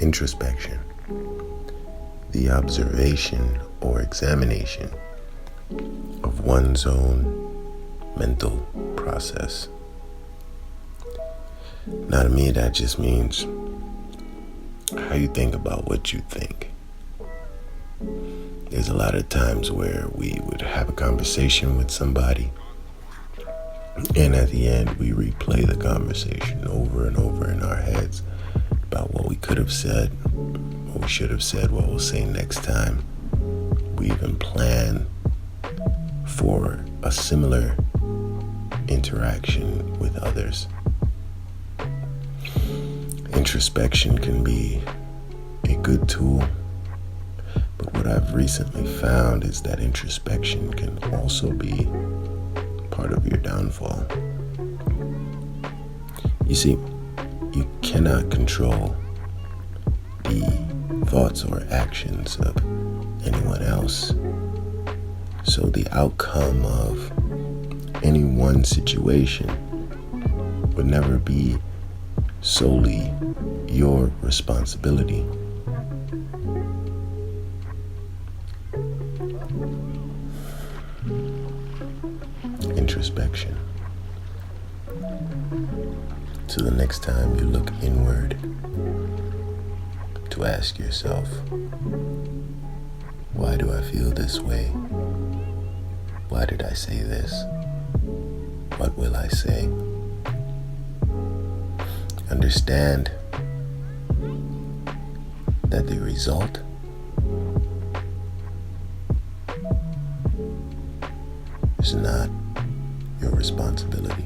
Introspection, the observation or examination of one's own mental process. Now to me, that just means how you think about what you think. There's a lot of times where we would have a conversation with somebody, and at the end we replay the conversation over and over in our heads about what we could have said, what we should have said, what we'll say next time. We even plan for a similar interaction with others. Introspection can be a good tool, but what I've recently found is that introspection can also be part of your downfall. You see, you cannot control the thoughts or actions of anyone else. So the outcome of any one situation would never be solely your responsibility. Introspection. So the next time you look inward, to ask yourself, why do I feel this way? Why did I say this? What will I say? Understand that the result is not your responsibility.